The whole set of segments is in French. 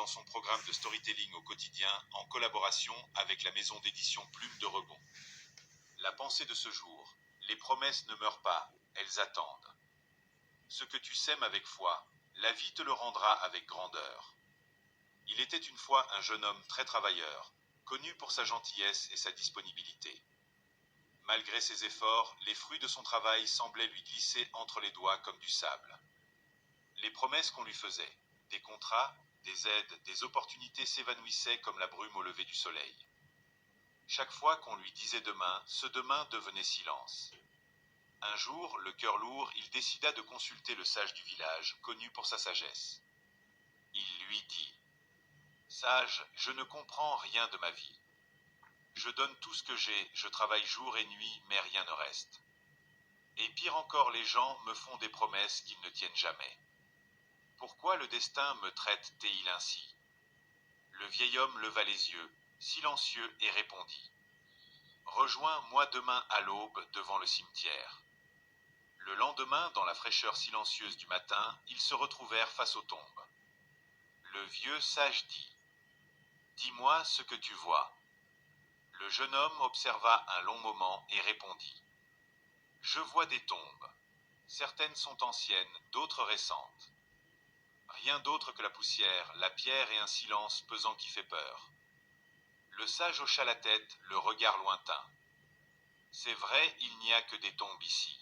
dans son programme de storytelling au quotidien en collaboration avec la maison d'édition Plume de Rebond. La pensée de ce jour: les promesses ne meurent pas, elles attendent. Ce que tu sèmes avec foi, la vie te le rendra avec grandeur. Il était une fois un jeune homme très travailleur, connu pour sa gentillesse et sa disponibilité. Malgré ses efforts, les fruits de son travail semblaient lui glisser entre les doigts comme du sable. Les promesses qu'on lui faisait, des contrats, des aides, des opportunités s'évanouissaient comme la brume au lever du soleil. Chaque fois qu'on lui disait demain, ce demain devenait silence. Un jour, le cœur lourd, il décida de consulter le sage du village, connu pour sa sagesse. Il lui dit: « Sage, je ne comprends rien de ma vie. Je donne tout ce que j'ai, je travaille jour et nuit, mais rien ne reste. Et pire encore, les gens me font des promesses qu'ils ne tiennent jamais. Pourquoi le destin me traite-t-il ainsi ?» Le vieil homme leva les yeux, silencieux, et répondit: « Rejoins-moi demain à l'aube devant le cimetière. » Le lendemain, dans la fraîcheur silencieuse du matin, ils se retrouvèrent face aux tombes. Le vieux sage dit: « Dis-moi ce que tu vois. » Le jeune homme observa un long moment et répondit: « Je vois des tombes. Certaines sont anciennes, d'autres récentes. Rien d'autre que la poussière, la pierre et un silence pesant qui fait peur. » Le sage hocha la tête, le regard lointain. « C'est vrai, il n'y a que des tombes ici.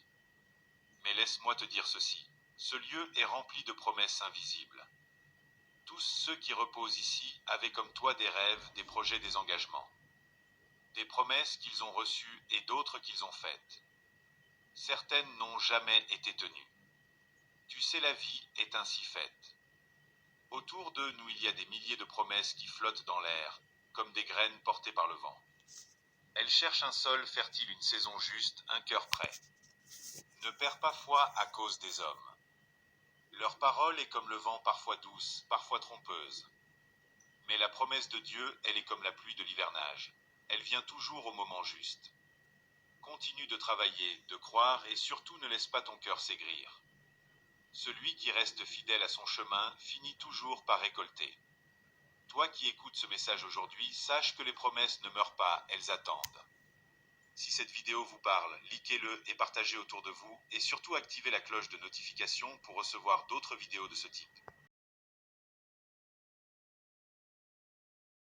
Mais laisse-moi te dire ceci, ce lieu est rempli de promesses invisibles. Tous ceux qui reposent ici avaient comme toi des rêves, des projets, des engagements. Des promesses qu'ils ont reçues et d'autres qu'ils ont faites. Certaines n'ont jamais été tenues. Tu sais, la vie est ainsi faite. Autour de nous, il y a des milliers de promesses qui flottent dans l'air, comme des graines portées par le vent. Elles cherchent un sol fertile, une saison juste, un cœur prêt. Ne perds pas foi à cause des hommes. Leur parole est comme le vent, parfois douce, parfois trompeuse. Mais la promesse de Dieu, elle est comme la pluie de l'hivernage. Elle vient toujours au moment juste. Continue de travailler, de croire et surtout ne laisse pas ton cœur s'aigrir. Celui qui reste fidèle à son chemin finit toujours par récolter. Toi qui écoutes ce message aujourd'hui, sache que les promesses ne meurent pas, elles attendent. Si cette vidéo vous parle, likez-le et partagez autour de vous et surtout activez la cloche de notification pour recevoir d'autres vidéos de ce type.